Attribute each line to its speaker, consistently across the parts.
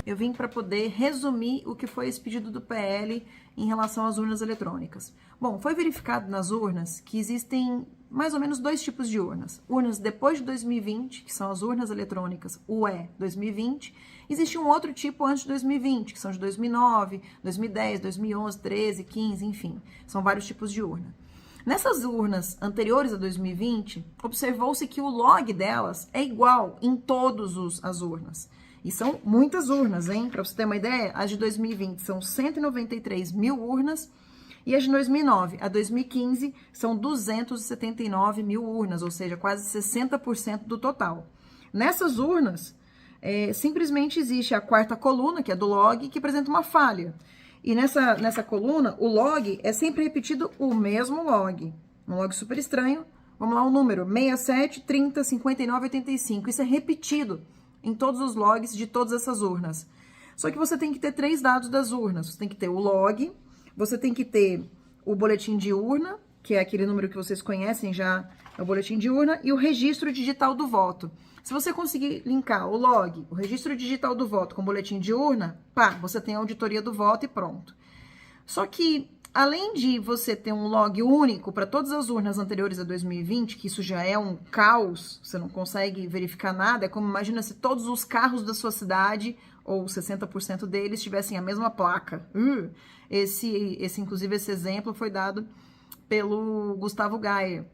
Speaker 1: eu vim para poder resumir o que foi esse pedido do PL em relação às urnas eletrônicas. Bom, foi verificado nas urnas que existem mais ou menos dois tipos de urnas. Urnas depois de 2020, que são as urnas eletrônicas UE 2020. Existe um outro tipo antes de 2020, que são de 2009, 2010, 2011, 13, 15, enfim. São vários tipos de urna. Nessas urnas anteriores a 2020, observou-se que o log delas é igual em todas as urnas. E são muitas urnas, hein? Para você ter uma ideia, as de 2020 são 193 mil urnas e as de 2009 a 2015 são 279 mil urnas, ou seja, quase 60% do total. Nessas urnas, simplesmente existe a quarta coluna, que é do log, que apresenta uma falha. E nessa coluna, o log é sempre repetido o mesmo log. Um log super estranho. Vamos lá, o número 67, 30, 59, 85. Isso é repetido em todos os logs de todas essas urnas. Só que você tem que ter 3 dados das urnas. Você tem que ter o log, você tem que ter o boletim de urna, que é aquele número que vocês conhecem já, é o boletim de urna, e o registro digital do voto. Se você conseguir linkar o log, o registro digital do voto com o boletim de urna, pá, você tem a auditoria do voto e pronto. Só que, além de você ter um log único para todas as urnas anteriores a 2020, que isso já é um caos, você não consegue verificar nada, é como imagina se todos os carros da sua cidade, ou 60% deles, tivessem a mesma placa. Inclusive, esse exemplo foi dado pelo Gustavo Gayer.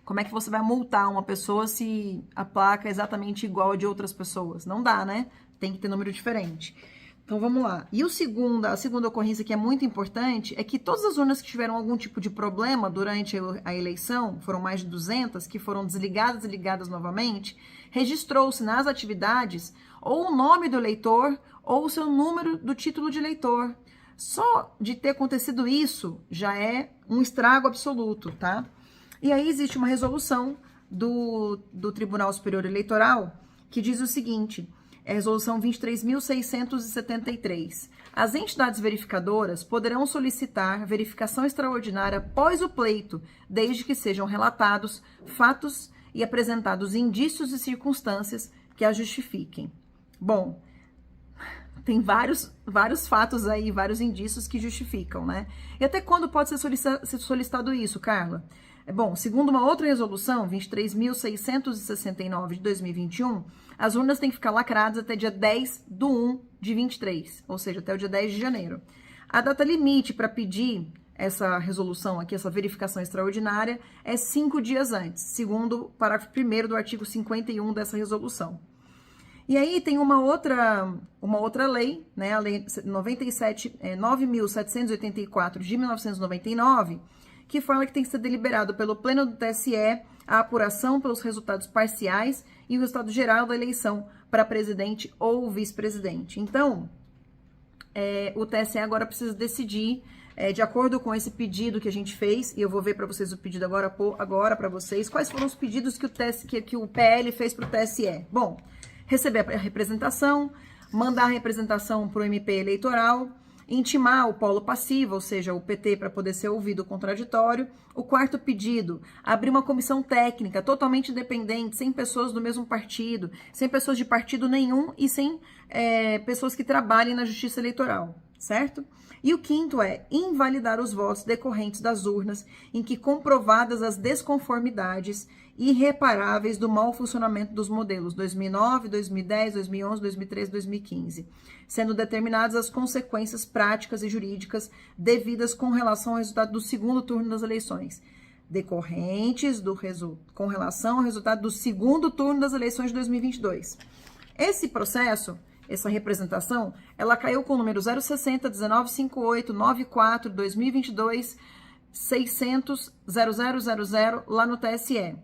Speaker 1: Como é que você vai multar uma pessoa se a placa é exatamente igual a de outras pessoas? Não dá, né? Tem que ter número diferente. Então, vamos lá. E a segunda ocorrência que é muito importante é que todas as urnas que tiveram algum tipo de problema durante a eleição, foram mais de 200, que foram desligadas e ligadas novamente, registrou-se nas atividades ou o nome do eleitor ou o seu número do título de eleitor. Só de ter acontecido isso já é um estrago absoluto, tá? E aí existe uma resolução do Tribunal Superior Eleitoral que diz o seguinte, é a resolução 23.673. As entidades verificadoras poderão solicitar verificação extraordinária após o pleito, desde que sejam relatados fatos e apresentados indícios e circunstâncias que a justifiquem. Bom, tem vários fatos aí, vários indícios que justificam, né? E até quando pode ser solicitado isso, Carla? Bom, segundo uma outra resolução, 23.669 de 2021, as urnas têm que ficar lacradas até dia 10/1/23, ou seja, até o dia 10 de janeiro. A data limite para pedir essa resolução aqui, essa verificação extraordinária, é 5 dias antes, segundo o parágrafo 1º do artigo 51 dessa resolução. E aí tem uma outra lei, né, a lei 9.784 de 1999, que fala que tem que ser deliberado pelo Pleno do TSE a apuração pelos resultados parciais e o resultado geral da eleição para presidente ou vice-presidente. Então, o TSE agora precisa decidir, de acordo com esse pedido que a gente fez, e eu vou ver para vocês o pedido agora para vocês, quais foram os pedidos que o PL fez para o TSE. Bom, receber a representação, mandar a representação para o MP eleitoral, intimar o polo passivo, ou seja, o PT, para poder ser ouvido o contraditório. O quarto pedido, abrir uma comissão técnica totalmente independente, sem pessoas do mesmo partido, sem pessoas de partido nenhum e sem pessoas que trabalhem na justiça eleitoral, certo? E o quinto é invalidar os votos decorrentes das urnas em que comprovadas as desconformidades irreparáveis do mau funcionamento dos modelos 2009, 2010, 2011, 2013, 2015, sendo determinadas as consequências práticas e jurídicas devidas com relação ao resultado do segundo turno das eleições, decorrentes com relação ao resultado do segundo turno das eleições de 2022. Esse processo, essa representação, ela caiu com o número 060 1958 94 2022 600 0000 lá no TSE.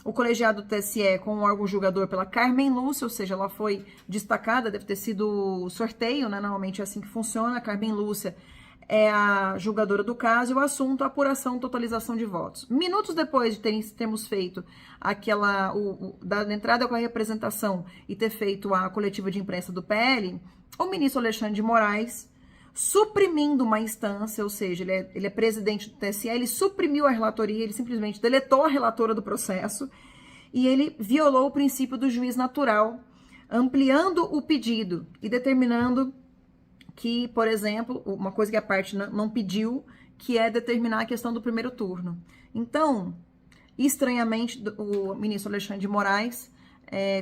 Speaker 1: O colegiado do TSE com o órgão julgador pela Carmen Lúcia, ou seja, ela foi destacada, deve ter sido sorteio, né? Normalmente é assim que funciona. A Carmen Lúcia é a julgadora do caso e o assunto, apuração, totalização de votos. Minutos depois de termos feito da entrada com a representação e ter feito a coletiva de imprensa do PL, o ministro Alexandre de Moraes, suprimindo uma instância, ou seja, ele é presidente do TSE, ele suprimiu a relatoria, ele simplesmente deletou a relatora do processo e ele violou o princípio do juiz natural ampliando o pedido e determinando que, por exemplo, uma coisa que a parte não pediu, que é determinar a questão do primeiro turno. Então, estranhamente, o ministro Alexandre de Moraes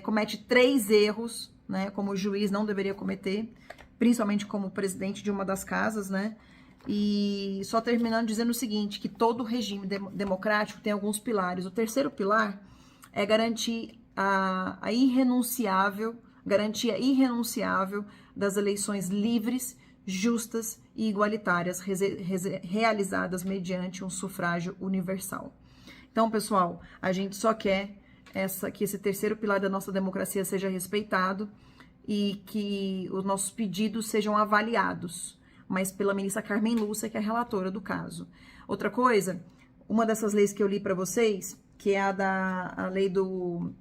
Speaker 1: comete 3 erros, né, como o juiz não deveria cometer, principalmente como presidente de uma das casas, né, e só terminando dizendo o seguinte, que todo regime democrático tem alguns pilares. O terceiro pilar é garantir garantia irrenunciável das eleições livres, justas e igualitárias, realizadas mediante um sufrágio universal. Então, pessoal, a gente só quer que esse terceiro pilar da nossa democracia seja respeitado e que os nossos pedidos sejam avaliados, mas pela ministra Carmen Lúcia, que é a relatora do caso. Outra coisa, uma dessas leis que eu li para vocês, que é a lei do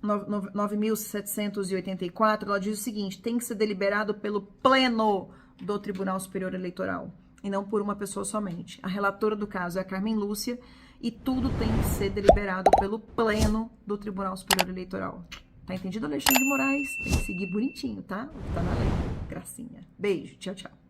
Speaker 1: 9.784, ela diz o seguinte, tem que ser deliberado pelo pleno do Tribunal Superior Eleitoral, e não por uma pessoa somente. A relatora do caso é a Carmen Lúcia, e tudo tem que ser deliberado pelo pleno do Tribunal Superior Eleitoral. Tá entendido, Alexandre de Moraes? Tem que seguir bonitinho, tá? Tá na lei. Gracinha. Beijo, tchau, tchau.